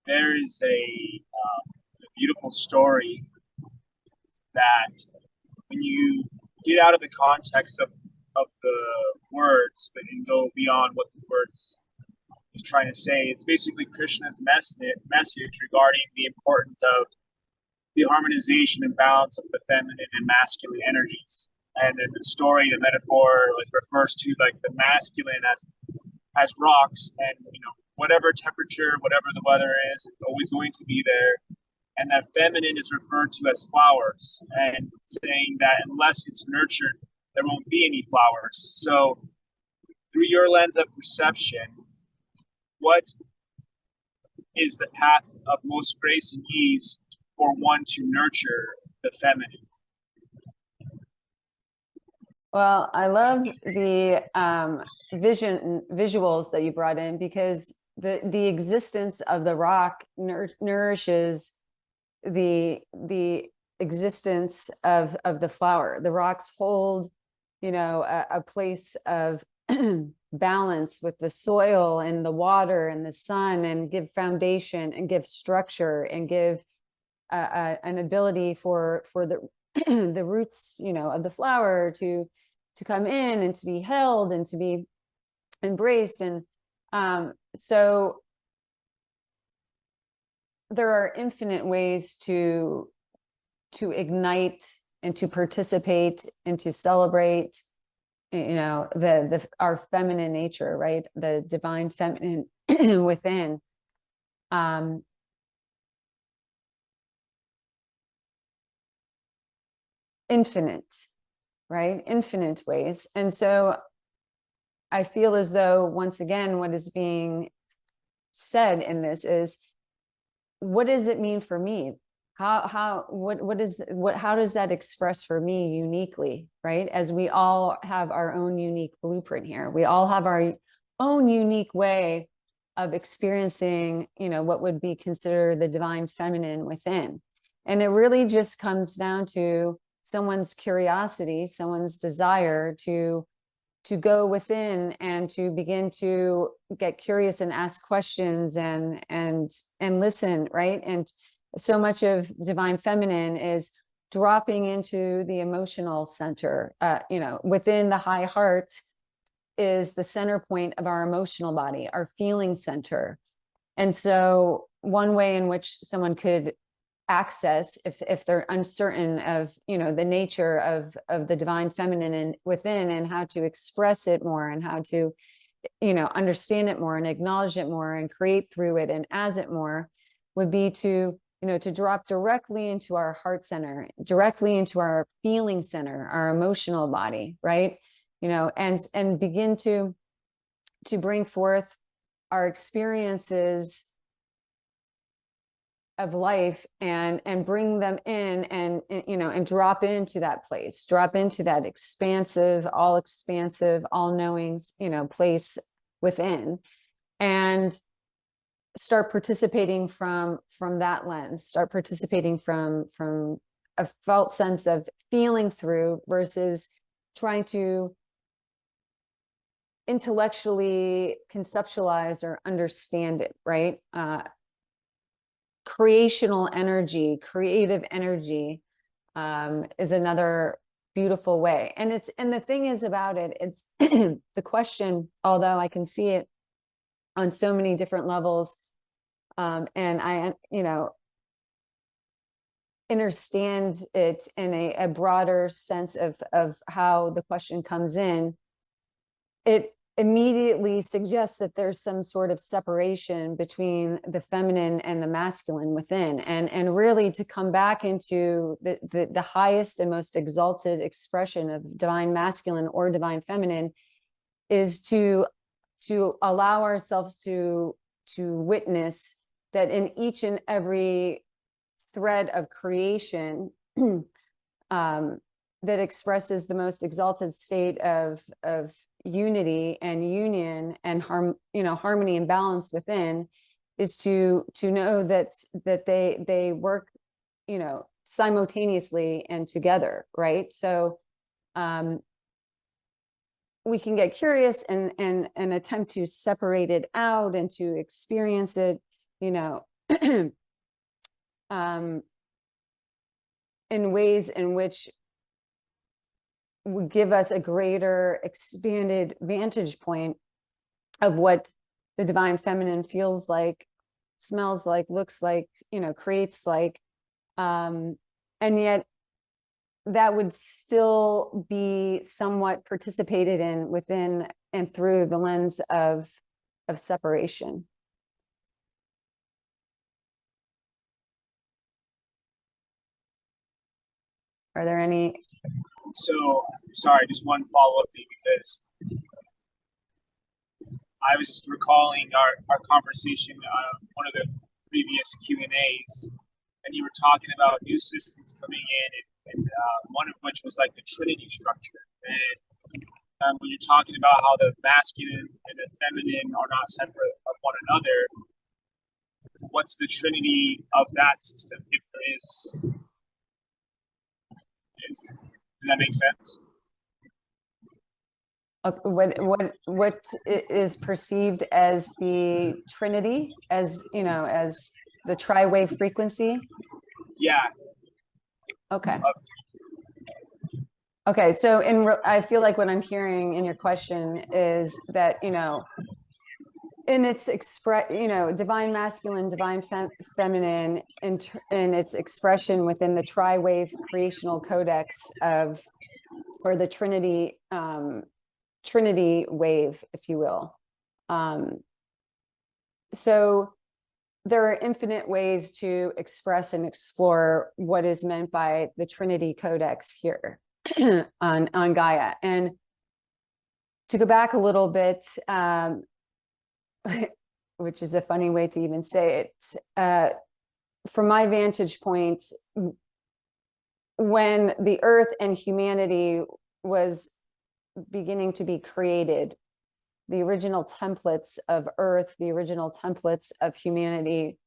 there is a beautiful story that when you get out of the context of the words, but and go beyond what the words is trying to say, it's basically Krishna's message regarding the importance of the harmonization and balance of the feminine and masculine energies. And then the story, the metaphor, like refers to like the masculine as rocks, and whatever temperature, whatever the weather is, it's always going to be there. And that feminine is referred to as flowers, and saying that unless it's nurtured, there won't be any flowers. So, through your lens of perception, what is the path of most grace and ease for one to nurture the feminine? Well, I love the visuals that you brought in, because the existence of the rock nourishes the existence of the flower. The rocks hold, a place of balance with the soil and the water and the sun, and give foundation and give structure and give an ability for the the roots, of the flower to come in and to be held and to be embraced. And so there are infinite ways to ignite and to participate and to celebrate, our feminine nature, right? The divine feminine within. Infinite, right? Infinite ways. And so I feel as though, once again, what is being said in this is, what does it mean for me? How does that express for me uniquely, right? As we all have our own unique blueprint here. We all have our own unique way of experiencing, what would be considered the divine feminine within. And it really just comes down to someone's curiosity, someone's desire to go within and to begin to get curious and ask questions and listen, right? And so much of divine feminine is dropping into the emotional center. Within the high heart is the center point of our emotional body, our feeling center. And so one way in which someone could access, if they're uncertain of the nature of the divine feminine and within, and how to express it more, and how to understand it more and acknowledge it more and create through it and as it more, would be to drop directly into our heart center, directly into our feeling center, our emotional body, right? And begin to bring forth our experiences of life and bring them in, and drop into that place, drop into that expansive, all knowing, place within, and start participating from that lens, start participating from a felt sense of feeling through, versus trying to intellectually conceptualize or understand it, right? Creational energy, creative energy, is another beautiful way. And the thing is about it, it's the question, although I can see it on so many different levels, and I understand it in a broader sense of how the question comes in. It immediately suggests that there's some sort of separation between the feminine and the masculine within, and really to come back into the highest and most exalted expression of divine masculine or divine feminine is to allow ourselves to witness that in each and every thread of creation that expresses the most exalted state of unity and union and harmony and balance within, is to know that they work simultaneously and together, right? So we can get curious and attempt to separate it out and to experience it in ways in which would give us a greater expanded vantage point of what the divine feminine feels like, smells like, looks like, creates like. And yet that would still be somewhat participated in within and through the lens of separation. Are there any? So, sorry, just one follow-up thing, because I was just recalling our conversation on one of the previous Q&As, and you were talking about new systems coming in, and one of which was like the Trinity structure. And when you're talking about how the masculine and the feminine are not separate of one another, what's the Trinity of that system, if there is? Does that make sense? What is perceived as the Trinity, as as the tri-wave frequency? Yeah. Okay. Okay, so I feel like what I'm hearing in your question is that, in its divine masculine, divine feminine, in its expression within the tri-wave creational codex of, or the Trinity, Trinity wave, if you will. So there are infinite ways to express and explore what is meant by the Trinity codex here on Gaia. And to go back a little bit, which is a funny way to even say it, from my vantage point, when the earth and humanity was beginning to be created, the original templates of earth, the original templates of humanity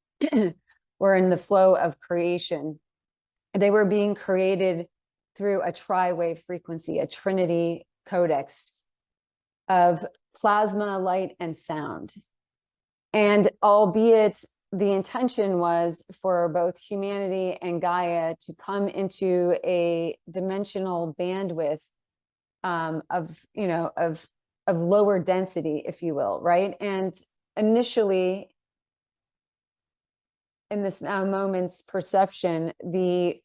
were in the flow of creation. They were being created through a tri-wave frequency, a Trinity codex of plasma, light, and sound. And albeit the intention was for both humanity and Gaia to come into a dimensional bandwidth of lower density, if you will, right? And initially, in this now moment's perception, the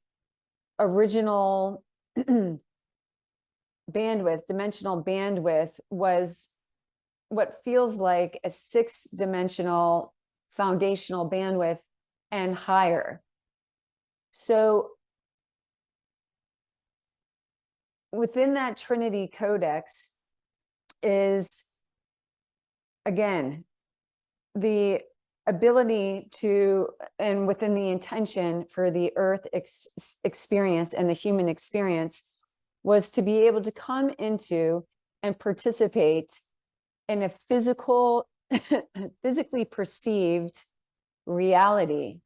original dimensional bandwidth, was what feels like a 6-dimensional foundational bandwidth and higher. So within that Trinity codex is, again, the ability to, and within the intention for the earth experience and the human experience, was to be able to come into and participate in a physically perceived reality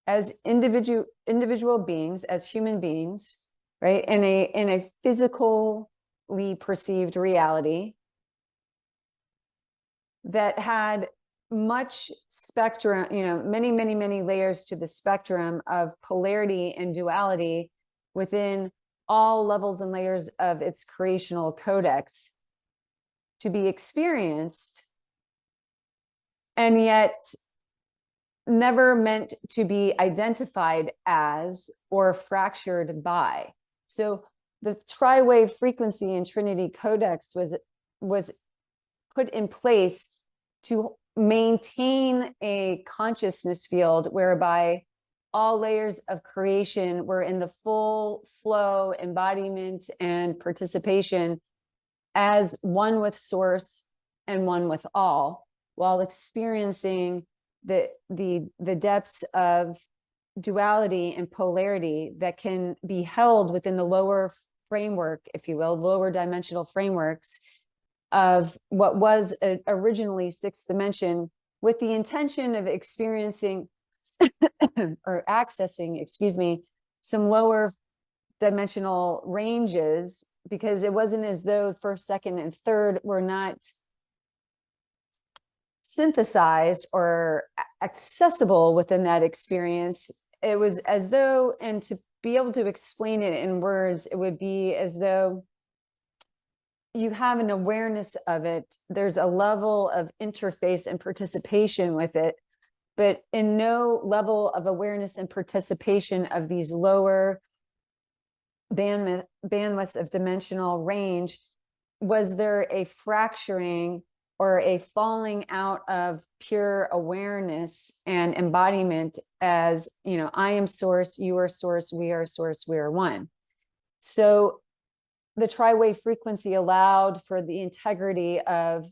as individual beings, as human beings, right? In a physically perceived reality that had much spectrum, many layers to the spectrum of polarity and duality within all levels and layers of its creational codex to be experienced, and yet never meant to be identified as or fractured by. So the tri-wave frequency in Trinity codex was put in place to maintain a consciousness field whereby all layers of creation were in the full flow, embodiment, and participation as one with source and one with all, while experiencing the depths of duality and polarity that can be held within the lower framework, if you will, lower dimensional frameworks of what was originally 6th dimension, with the intention of experiencing or accessing, some lower dimensional ranges, because it wasn't as though first, second, and third were not synthesized or accessible within that experience. It was as though, and to be able to explain it in words, it would be as though you have an awareness of it. There's a level of interface and participation with it, but in no level of awareness and participation of these lower bandwidths of dimensional range was there a fracturing or a falling out of pure awareness and embodiment as, you know, I am source, you are source, we are one. So the tri-wave frequency allowed for the integrity of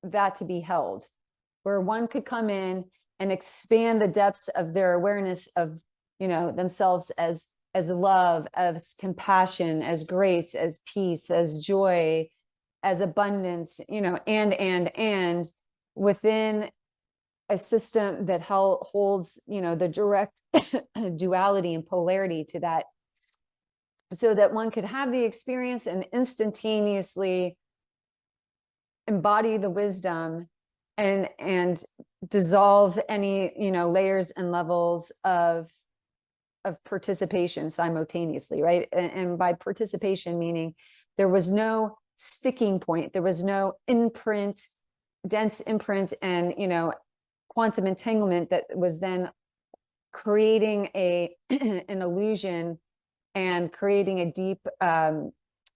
that to be held, where one could come in and expand the depths of their awareness of, you know, themselves as love, as compassion, as grace, as peace, as joy, as abundance, you know, and within a system that holds, you know, the direct duality and polarity to that, so that one could have the experience and instantaneously embody the wisdom and dissolve any, you know, layers and levels of participation simultaneously, right? And by participation, meaning there was no sticking point, there was no imprint, dense imprint, and, you know, quantum entanglement that was then creating a an illusion and creating a deep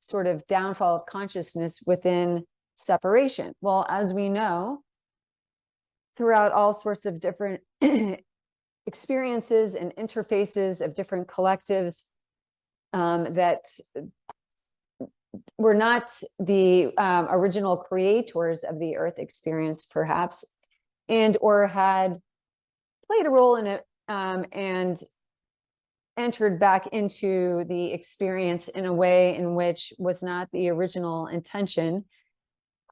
sort of downfall of consciousness within separation. Well, as we know, throughout all sorts of different experiences and interfaces of different collectives that were not the original creators of the earth experience, perhaps, and or had played a role in it and entered back into the experience in a way in which was not the original intention.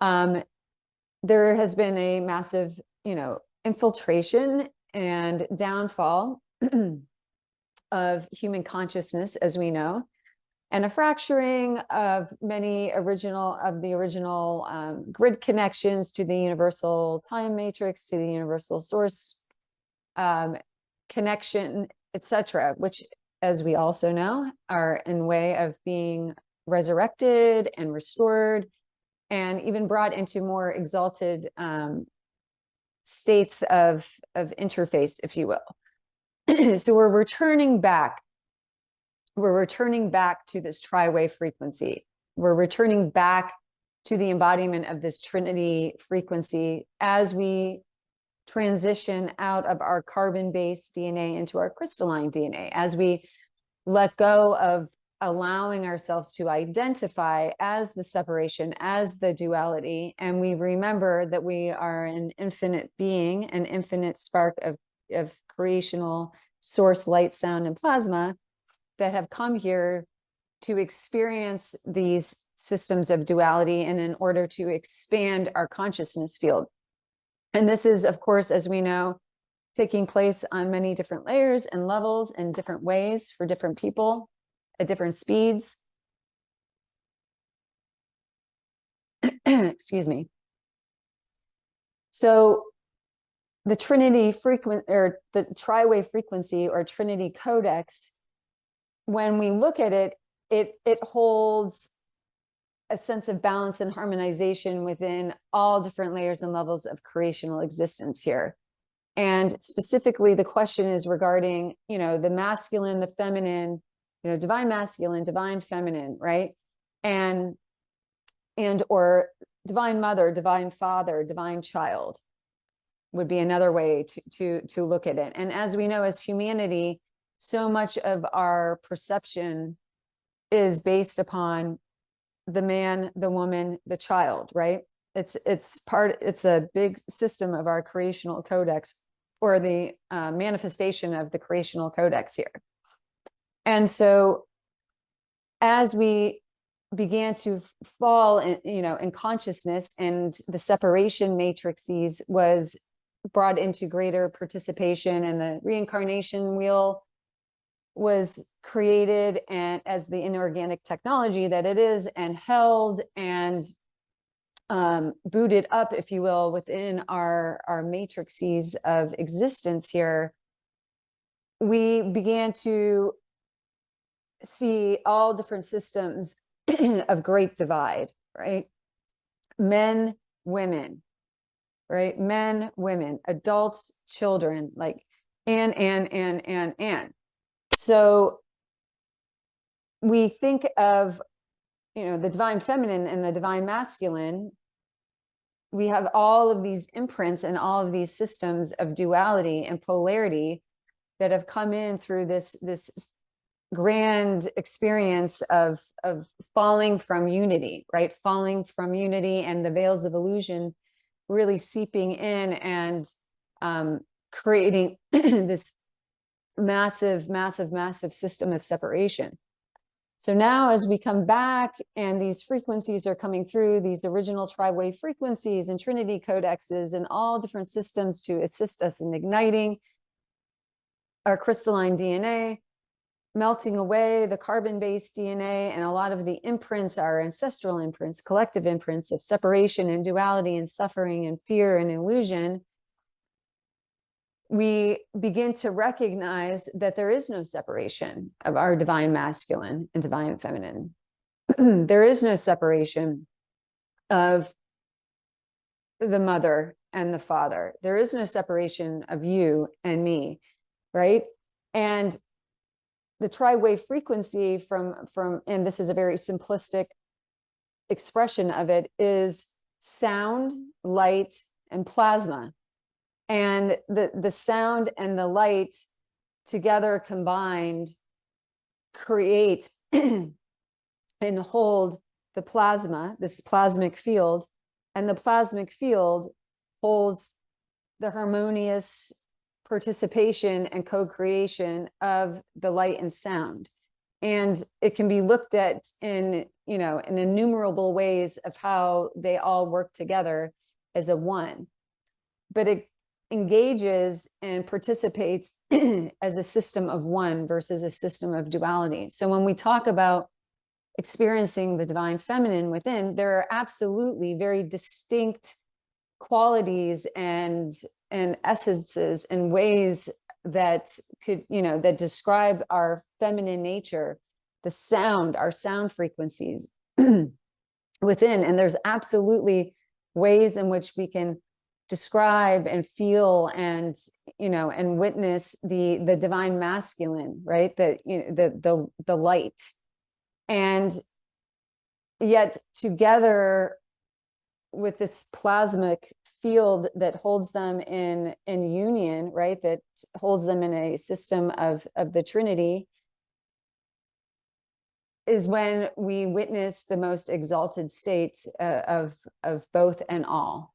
There has been a massive, you know, infiltration and downfall of human consciousness, as we know, and a fracturing of many of the original grid connections to the universal time matrix, to the universal source connection, etc., which, as we also know, are in way of being resurrected and restored and even brought into more exalted states of interface, if you will. So we're returning back to this tri-wave frequency. We're returning back to the embodiment of this Trinity frequency as we transition out of our carbon-based DNA into our crystalline DNA, as we let go of allowing ourselves to identify as the separation, as the duality, and we remember that we are an infinite being, an infinite spark of creational source, light, sound, and plasma that have come here to experience these systems of duality and in order to expand our consciousness field. And this is, of course, as we know, taking place on many different layers and levels and different ways for different people at different speeds. Excuse me. So the the tri-wave frequency or Trinity codex, when we look at it, it holds a sense of balance and harmonization within all different layers and levels of creational existence here. And specifically, the question is regarding, you know, the masculine, the feminine, you know, divine masculine, divine feminine, right? And or divine mother, divine father, divine child would be another way to look at it. And as we know, as humanity, so much of our perception is based upon the man, the woman, the child, right? It's a big system of our creational codex, or the manifestation of the creational codex here. And so as we began to fall in, you know, in consciousness, and the separation matrices was brought into greater participation, and the reincarnation wheel was created, and as the inorganic technology that it is, and held, and booted up, if you will, within our matrices of existence here, we began to see all different systems of great divide, right? Men, women, right? Men, women, adults, children, like, and. So we think of, the divine feminine and the divine masculine. We have all of these imprints and all of these systems of duality and polarity that have come in through this grand experience of falling from unity, right? Falling from unity and the veils of illusion really seeping in and creating this massive, massive, massive system of separation. So now as we come back and these frequencies are coming through, these original tri-wave frequencies and Trinity codexes and all different systems to assist us in igniting our crystalline DNA, melting away the carbon-based DNA and a lot of the imprints, our ancestral imprints, collective imprints of separation and duality and suffering and fear and illusion, we begin to recognize that there is no separation of our divine masculine and divine feminine. There is no separation of the mother and the father. There is no separation of you and me, right? And the tri-wave frequency from, and this is a very simplistic expression of it, is sound, light, and plasma. And the sound and the light together combined create and hold the plasma, this plasmic field, and the plasmic field holds the harmonious participation and co-creation of the light and sound. And it can be looked at in innumerable ways of how they all work together as a one. But it engages and participates as a system of one versus a system of duality. So when we talk about experiencing the divine feminine within, there are absolutely very distinct qualities and essences and ways that could, that describe our feminine nature, the sound, our sound frequencies within. And there's absolutely ways in which we can describe and feel and and witness the divine masculine, right? The light. And yet together with this plasmic field that holds them in union, right? That holds them in a system of the Trinity, is when we witness the most exalted state of both and all.